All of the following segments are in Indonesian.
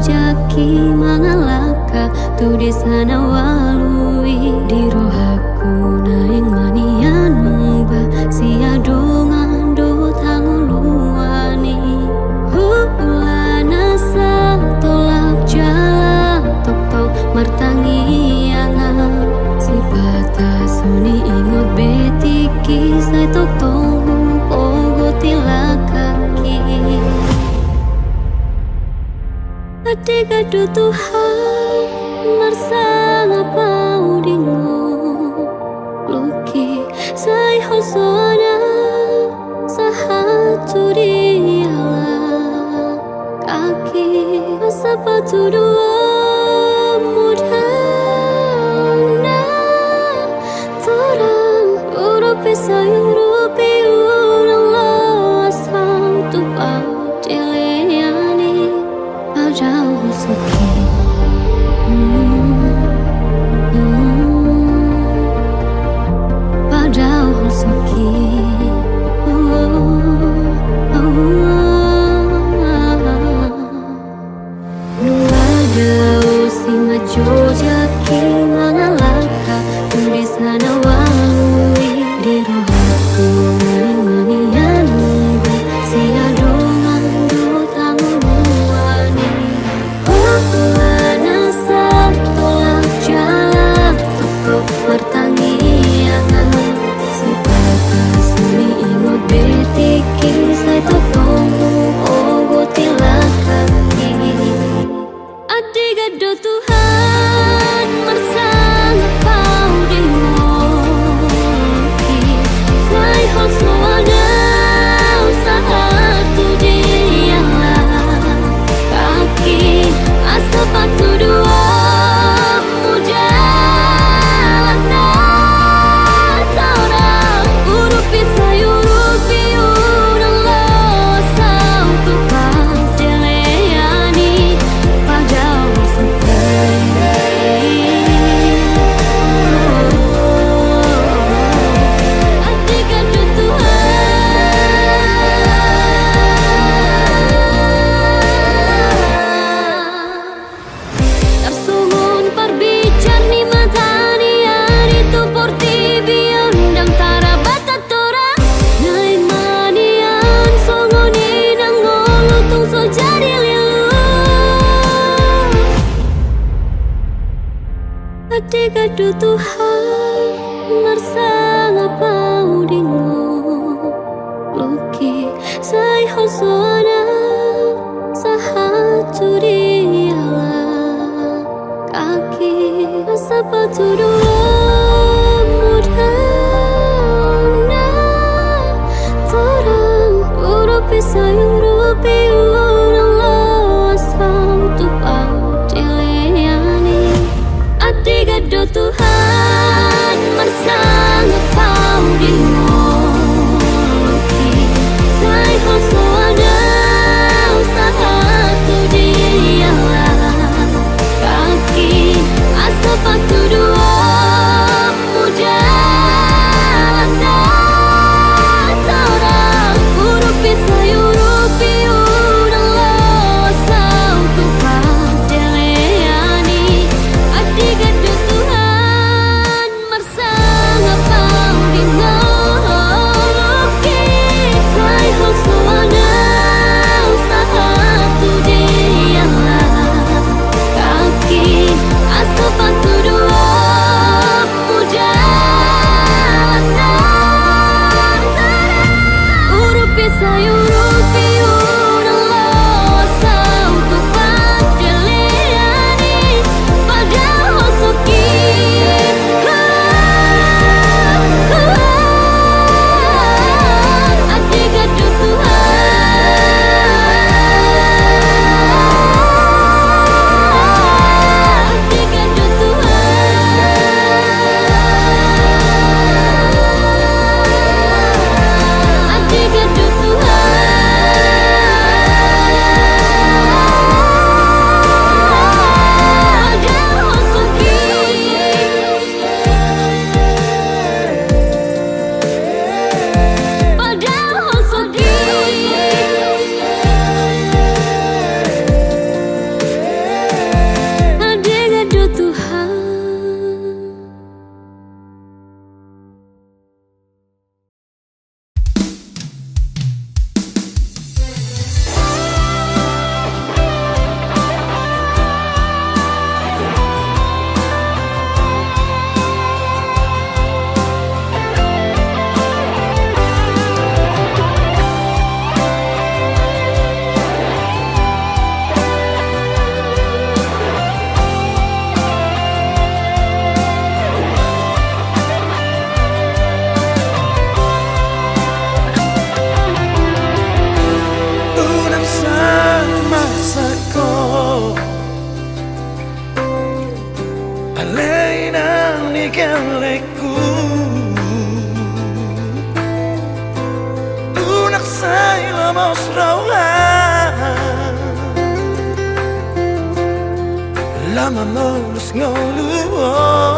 Jaki mangalaka tu desa na walui di rohaku naing manian muba sia dongan do tanguluani hulana sa tolak jalan tok tok martangi angan si batas suni ingot betiki sai tok tonghu pogo tilakaki Adik-adik Tuhan marsang apa udingo Luki say hosona sahatu diala Kaki sepatu dua mudana Torang urupi sayurupi urang lo asal tupau dileyani Padahal suki Padahal suki Nungada si majojaki mangalaka di sana walui di rohaku naing manian muda si adongan do tanguluani Hulana sa tolak jalan tok martangi angan si batas suni ingot betiki sai tok tonghu ogo tilakaki Adik-adik Tuhan marsang pau dengoki sai hosoana sahatu dialah kaki sepatu dua mujalana Torang urupi sayurupi urang lo asal tupang dileyani Padahal suki Adik-adik Tuhan Tersumun perbicar ni matani hari tu porti biundang tarabatat tora naik manian songoni nang ngolu tung so jadi lilu Adik-adik Tuhan marsang apa udingo Luki say hosona sahatu diala Kaki sepatu dua mudana Torang urupi sayurupi urang lo asal tupau dileyani Adik-adik Tuhan marsang pau dingo Luki say hosoana sahatu dialah Kaki sepatu dua mudana Torang urupi sayurupi nigeleku Unak sayla mosrawan Lama molus ngoluan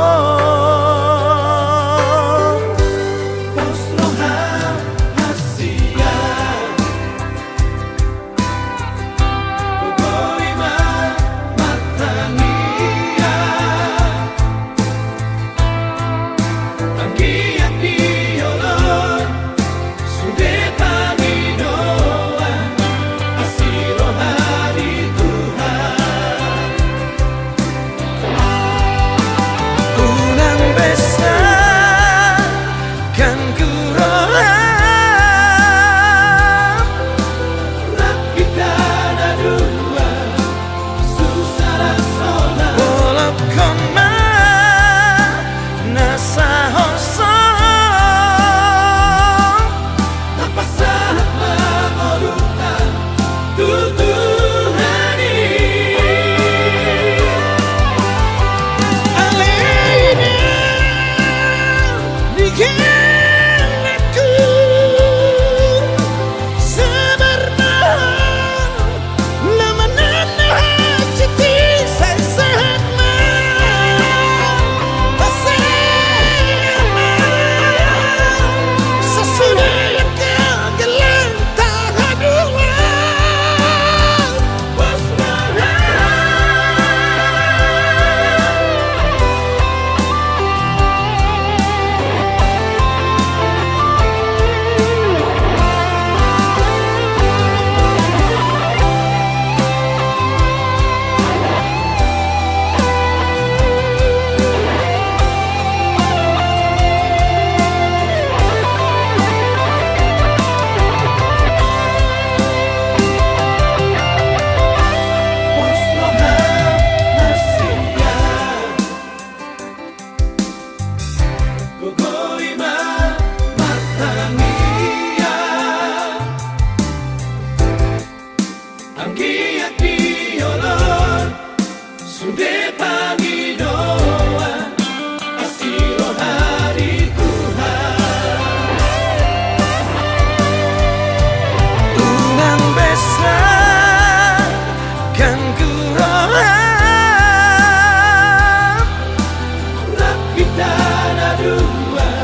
Kita ada dua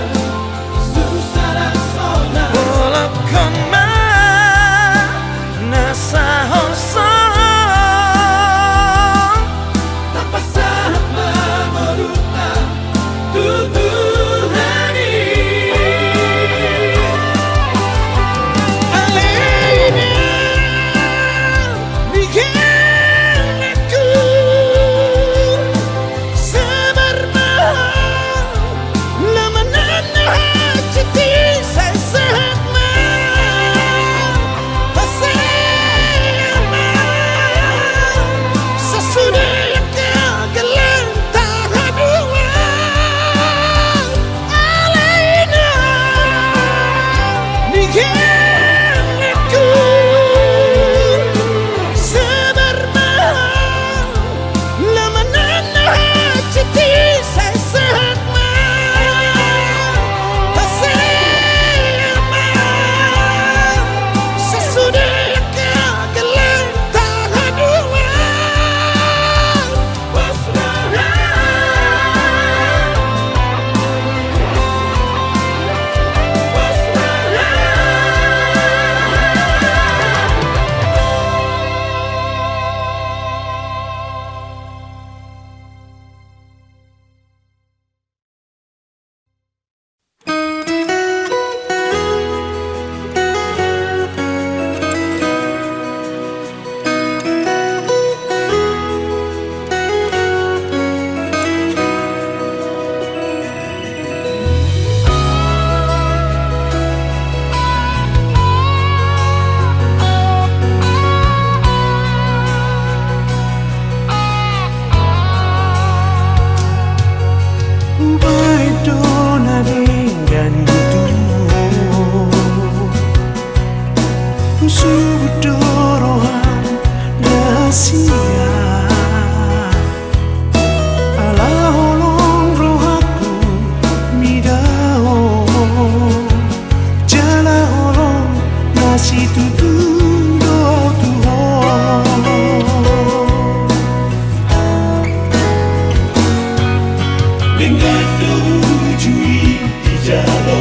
Jui di jalo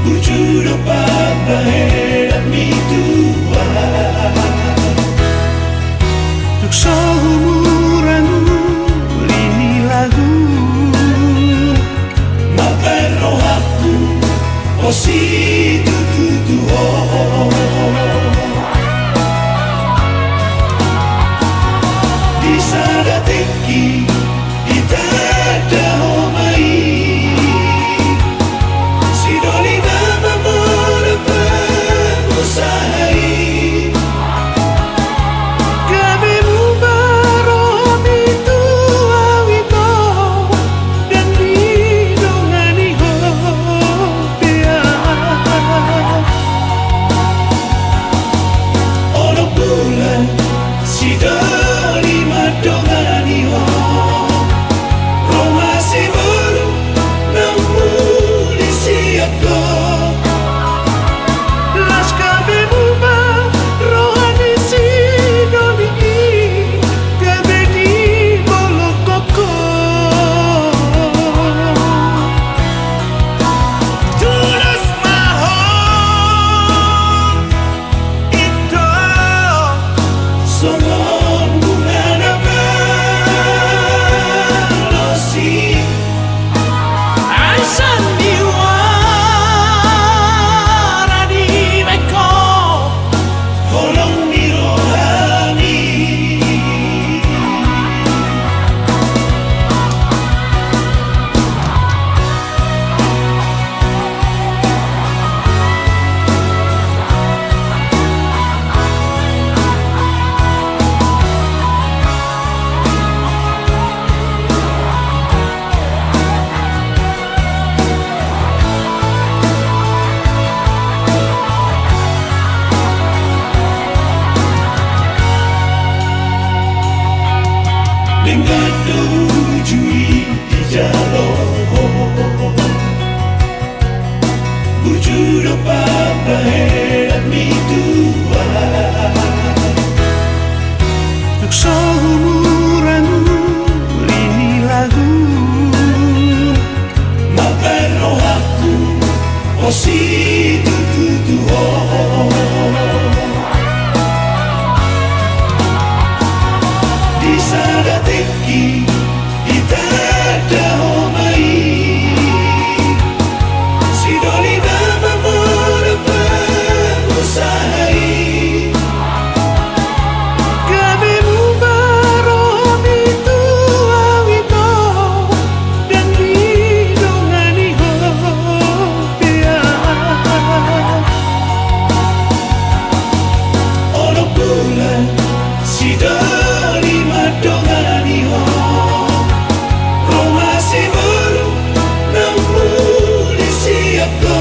Bujuro papahera mi tua Tuk seumuran lini lagu Mapero aku o si tu Di sada teki Itada homai Sidoli nama mora pangusahai Kami membaro itu awito dan didongani hopia Ono bulan Sidoli madongani ho Roma si baru namun siapa Las kami membaro rohani sidoni kami di bolok koko Tunas mahon itu Songon bunga nabalosi Aisan diwara di meko Holong ni rohani Dengan dujui di jalo Bujuro papahera mi tua Tuk seumuran lini lagu Mapero aku o si tu Di sada teki Itada homai Sidoli nama mora pangusahai Kami membaro itu awito dan didongani hopia Ono bulan Sidoli madongani ho Roma si baru namun siapa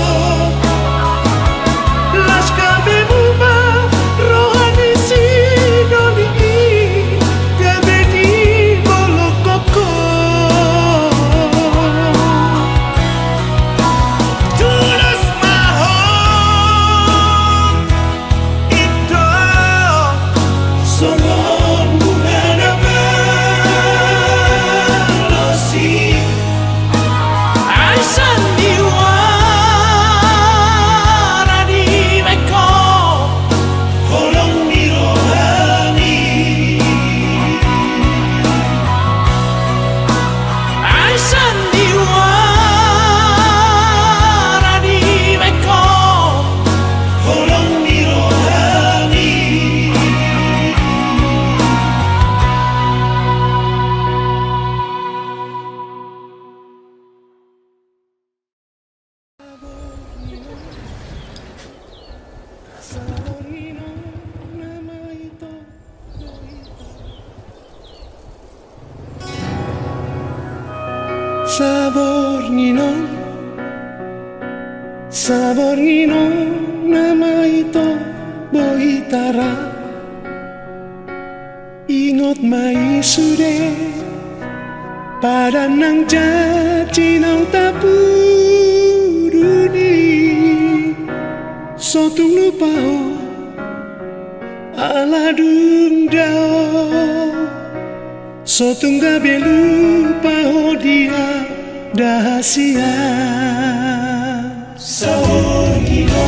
Las kami membaro rohani sidoni kami di bolok koko Tunas mahon itu Songon bunga nabalosi Aisan diwara di meko Holong ni rohani Aisan diwara di meko Holong ni rohani Sabor nino nama itu boitara Ingot mai sude pada nang janji nang tapuruni Sotung lupa ala dum dao Sotungga belupa dia dahasia Sahorino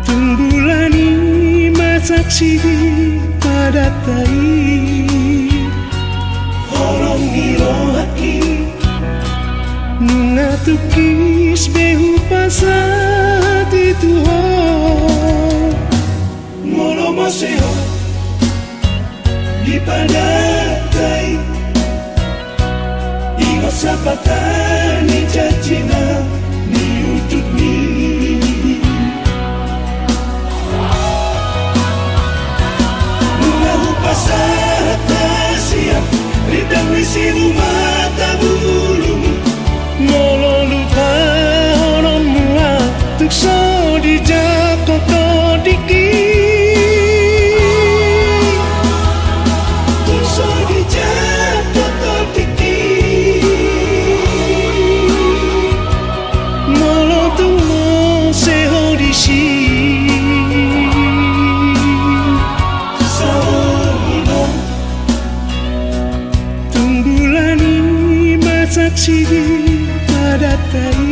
Tunggulani masaksi pada tai Holong nirohaki Nunga tukis behu pasat itu ho Molo maseo Di padatai Ingat sapatani jajina Ni ujuk ni Nungahu pasata siap Ridang lisi rumah tabulum Molo lupa hono mua tuk so di jakoto diki Tuso di jatuh tiki Molo tung mo seho di si Sahorino Tunggulani masaksi pada tai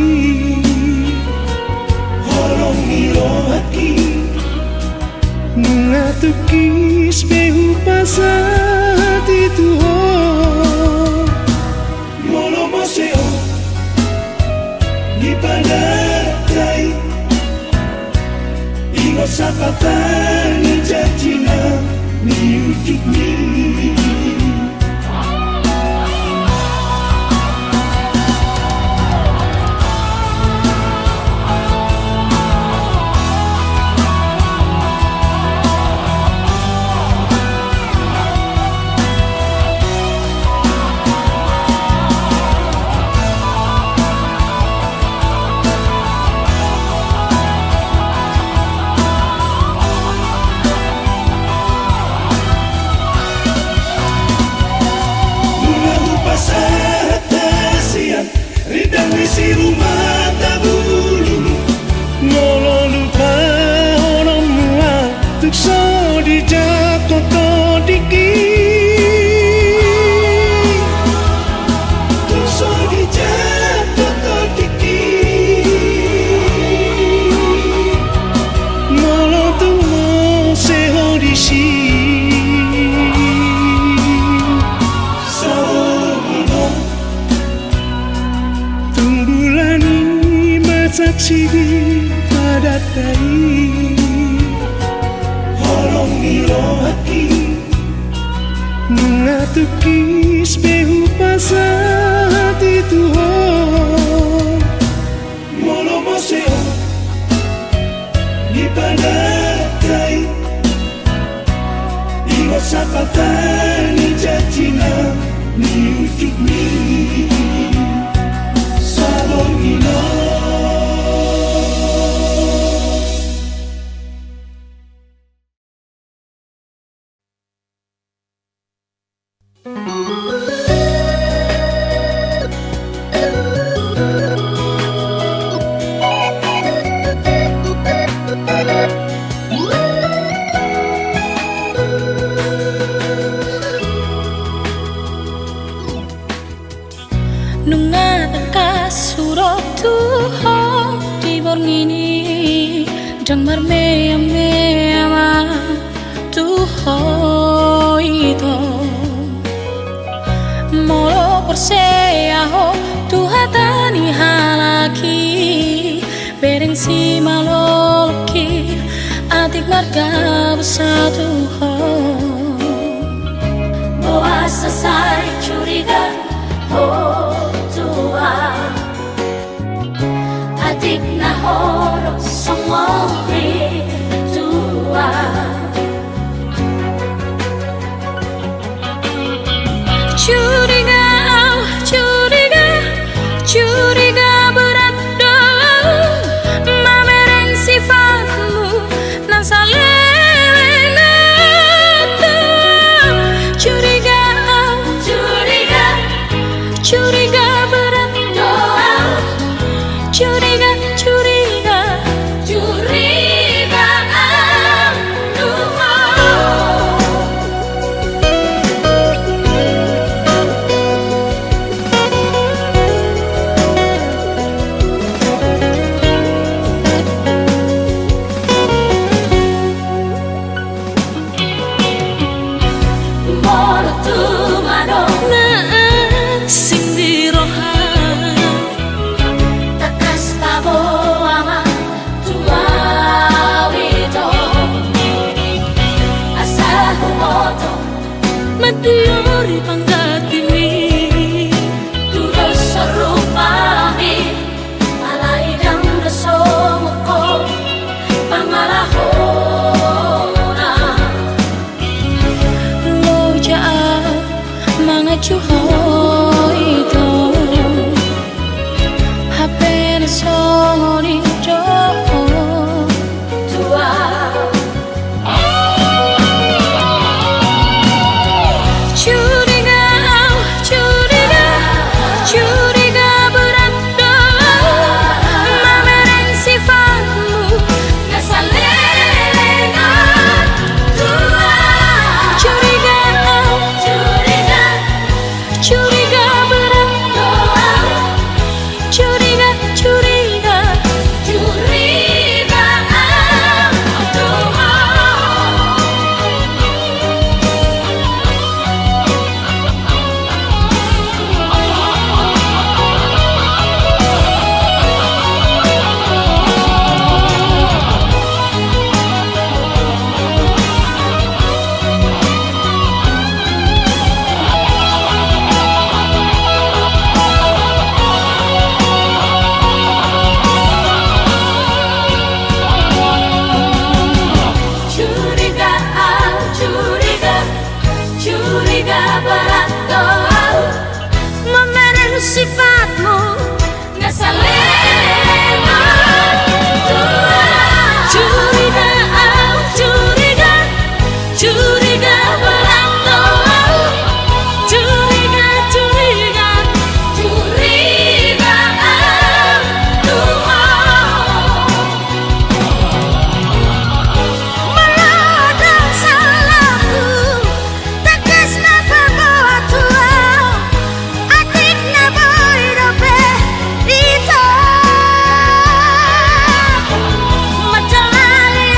Holong nirohaki Nunga tukis behu pasat itu ho Molo maseo Di padatai Ingat sapatani jajina Ni ujuk ni Ridang isi rumah tabulum Molo lupa hono mua tuk so di jakoto diki Tuso di jatuh tiki Molo tung mo seho di si Sahorino Tunggulani masaksi pada tai Holong nirohaki Nunga tukis behu pasat itu ho Molo maseo Di padatai Ingat sapatani jajina Ni ujuk ni Sahorino Nunga taka surok tuho di borngini Dang marmea mea tuho ito Molo perseaho tuhatani halaki Bereng si maloloki atik marga bersatu ho Bawa selesai curiga Oh Tuhan Adik nahoro semua Tuhan Curiga, curiga, curiga berat dalam Mamereng sifatmu nan saleweng datang Curiga, chu hoi to happen so ngori to tua curiga curiga berat doa memeren sifatmu kesalengan tua curiga berat doa curiga curiga berat doa memeren sifatmu ngesalengan tua curiga berat doa curiga tua meladang salahku tegas na bawa tua atik na boy dope dito majalali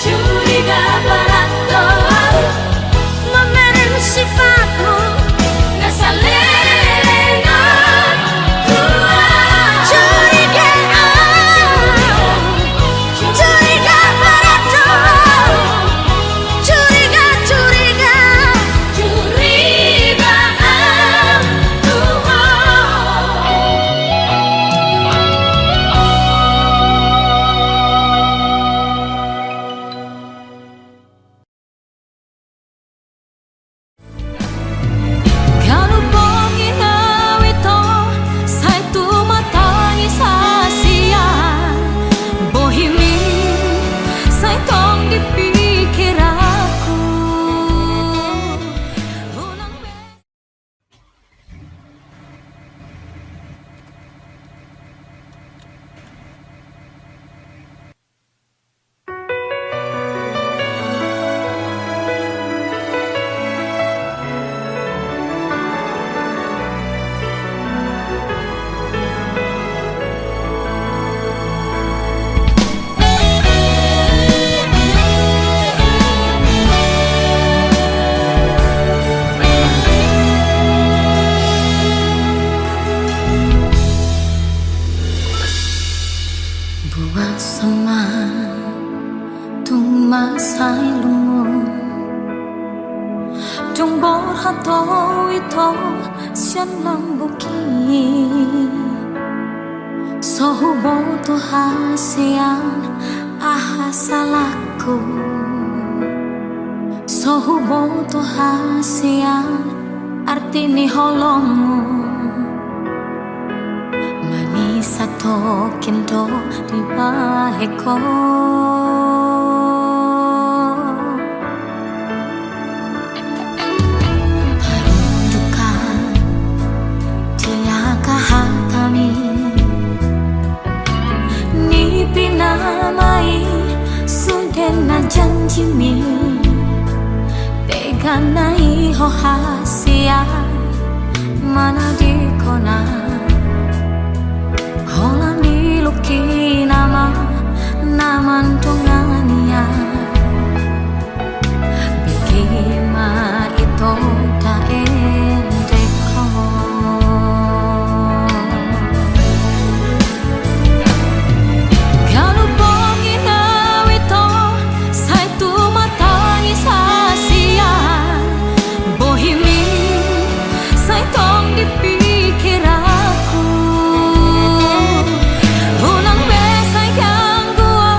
curiga berat doa memeren sifatmu ngesalengan tua curiga berat doa curiga kalau bongi nawi to sai tu matangi sasia bohimi sai tong dipikir aku unang buah sama tung masai lungo tung bor hato ito sian lambuki sohubo to hasian ahasalaku sohubo to hasian artini holomu sato kendo di baheko parundukan tilaka hatami ni pinamai sudena janjimi teganai ho hasia mana di kona Holang diluki nama naman tungania bikima ito ta endeko kalau bongi nawi to sai tu matangi sasia bohimi sai tong dipikir aku unang besay kang gua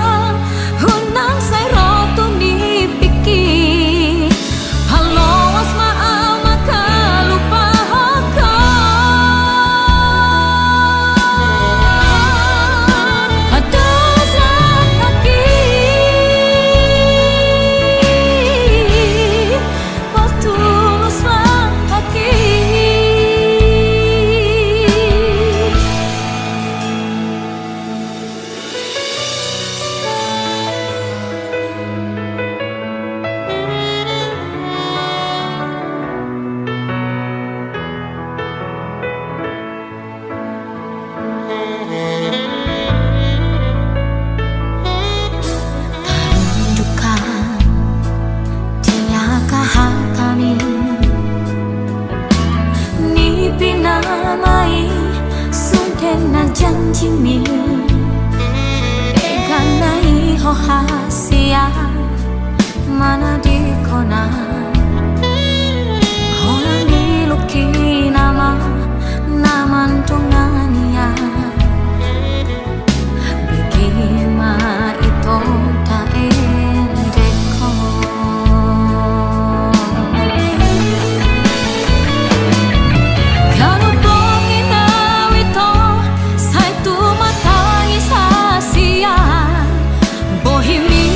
janjimu Peganai hohasia Mana di kona Holang diluki nama Naman tungania Bikima ito ta endeko Kalau bongin awito Sai tu matangi sasia Bohimi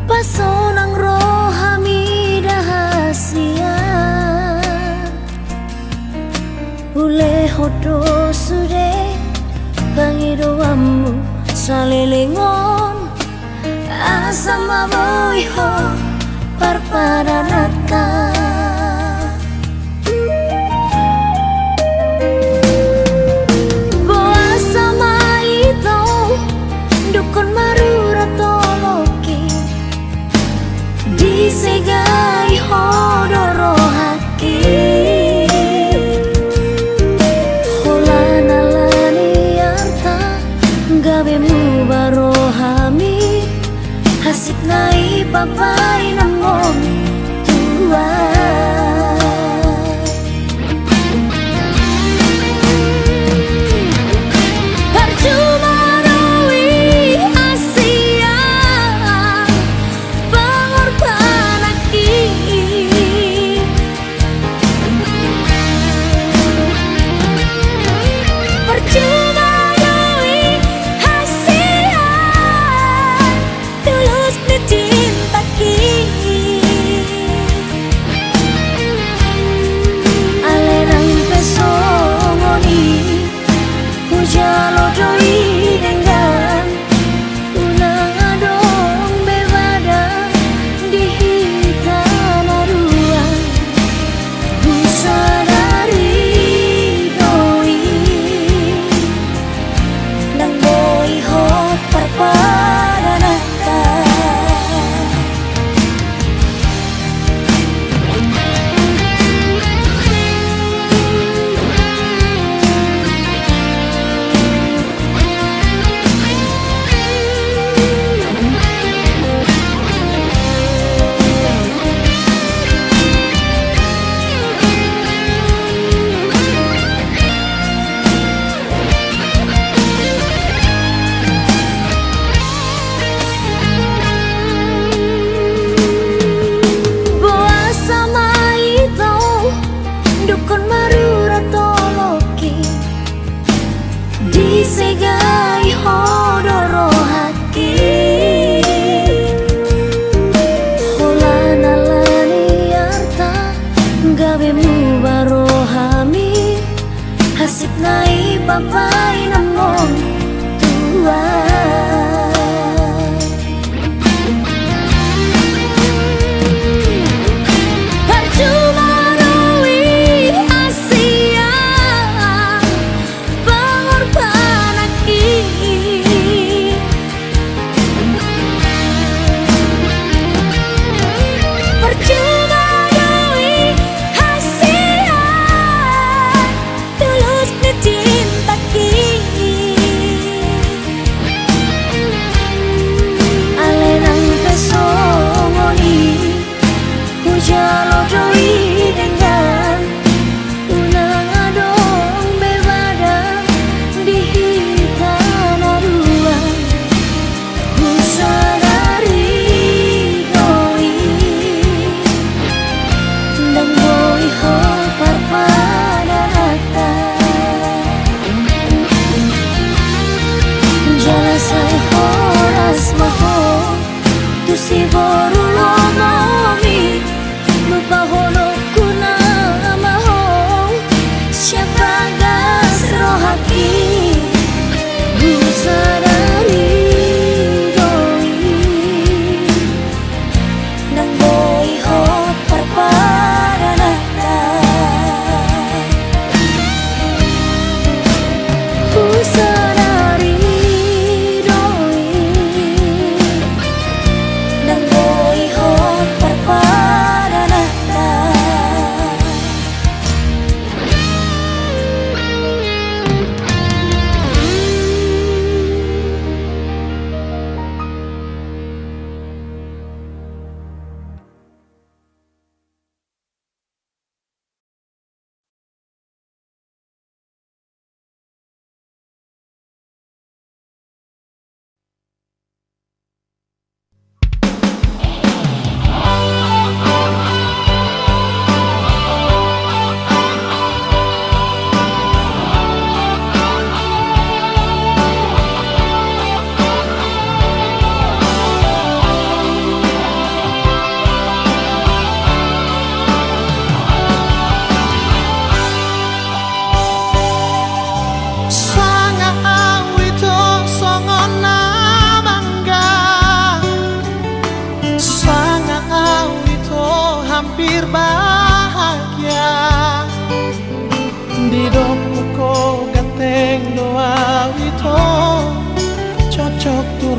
Pasonang rohami dahasia Ule hodo sude Pangidoamu salilingon Asama boiho parpadanaka Boa sama itu Dukun marura toloki Disegai hodoro haki Holana lani arta Gabe mu barohami Hasik nai papai namon tua Disegai hodoro haki Holana lani arta Gabe mu barohami Hasik nai papai namon tua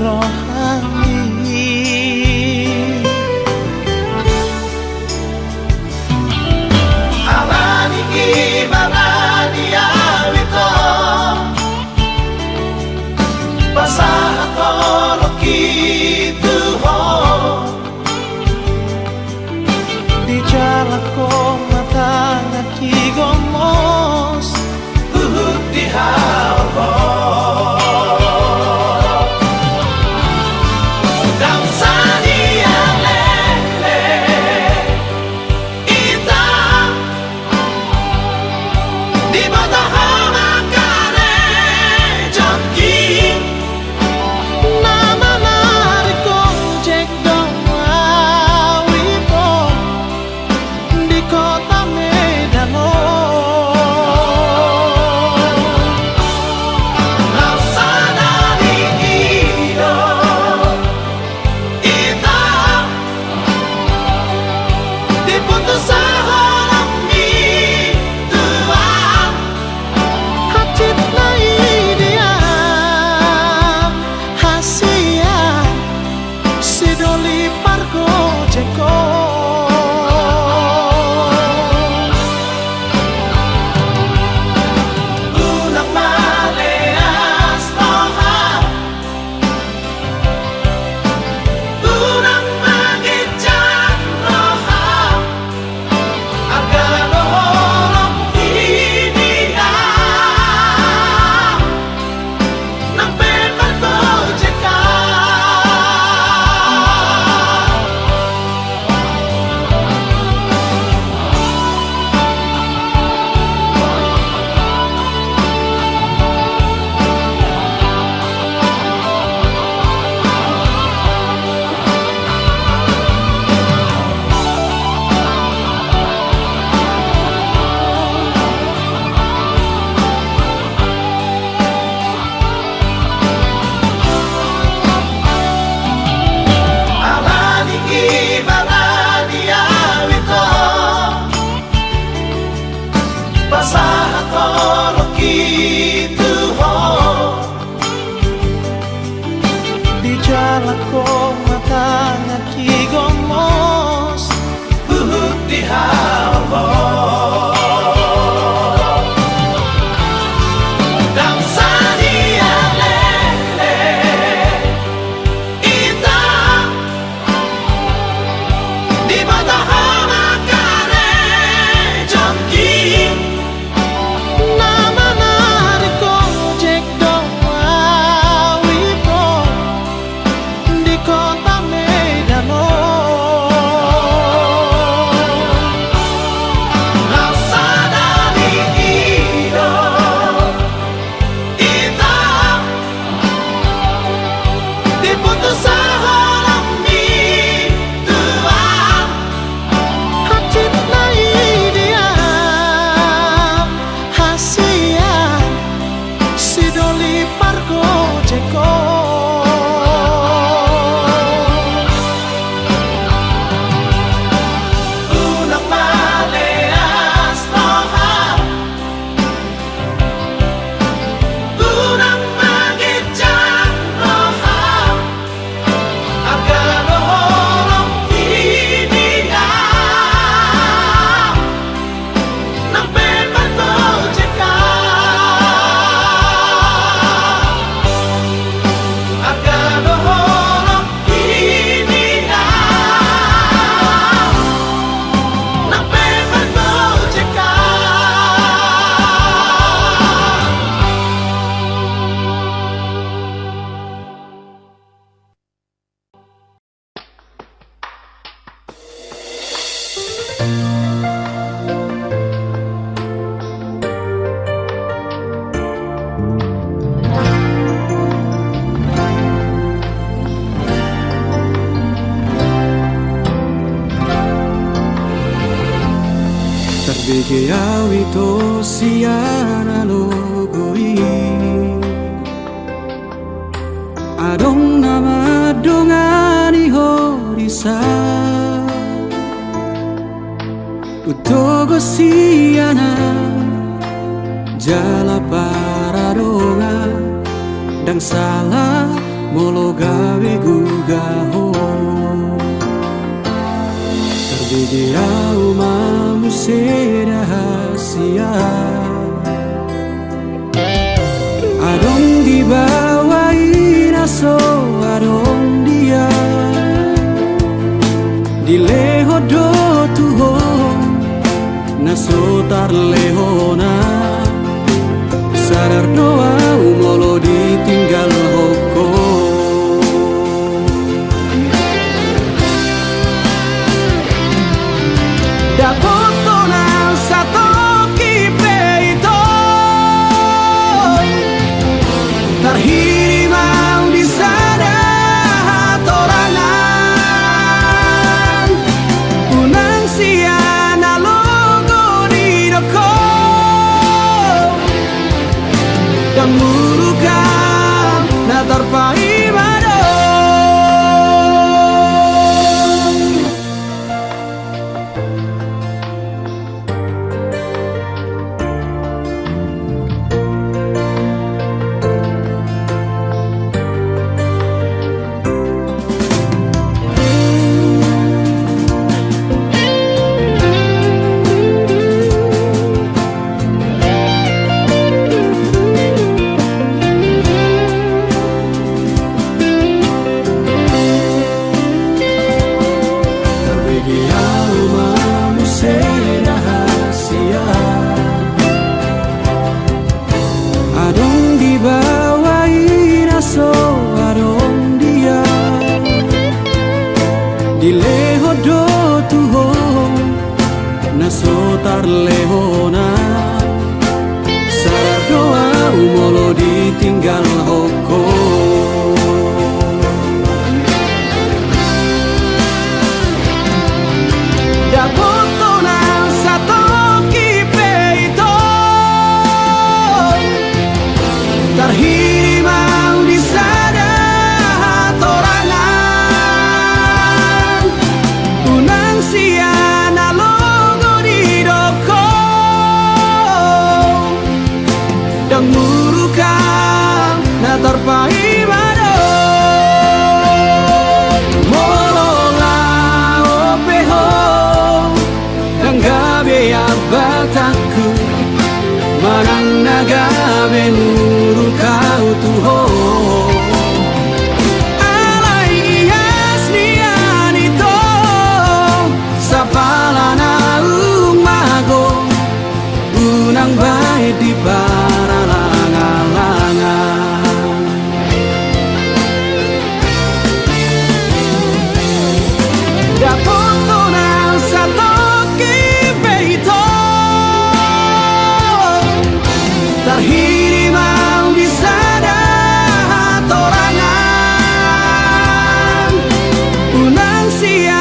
rohani. Alani ibarani awito Basaha tolo kituho Di jala ko matanga kigomos Uhud di hao Dang sani alele Ita Di batahama kare Joki Nama nari ko jek dong awito Di kota Medan Laksana di iyo Ita Diputus sa horang mituan Hacit na idiam Hasian Sidoli parko jeko Unang maleas toha Unang magityan roha Agano horang hiniang Nang pepan ko jeka Alani ibarani awito Basaha tolo kituho Di jala ko matanga kigomos Uhud di hao Dang sani alele Ita Di batahama kare Joki Nama nari ko jek dong awito Di kota Medan Laksana di iyo Ita Diputus sa horang mituan Hacit na idiam Hasian Sidoli parko jeko Unang maleas toha Unang magityan roha Agano horang hiniang Nang pepan ko jeka Agano horang hiniang Nang pepan ko jeka Terbigayau itu siana logoi Adong nama dongani horisa Utogo siana Jala para donga Dang salah molo gawe gugaho terbigirau mamu rahasia adong dibawain aso adong dia dileho do tuho naso tar lehona sadar doa molo ditinggal hoko dapotona satu kipe itu terhirimau di sana torangan unang siana logo di doko dan murukan na terpaimado adong dibawain aso adong dia dileho do tuho naso tar lehona sadar doa molo ditinggal hoko dapotona satu kipe itu terhirimau di sana torangan unang siana logo di doko dan murukan na terpaimado molola opeho dan gabe abataku manang nagabe nuru kau tuho alai ias nian itu sapalana umago unang baik di paralangan-langan dapotona satu kipe itu terhirimau di sana torangan unang sia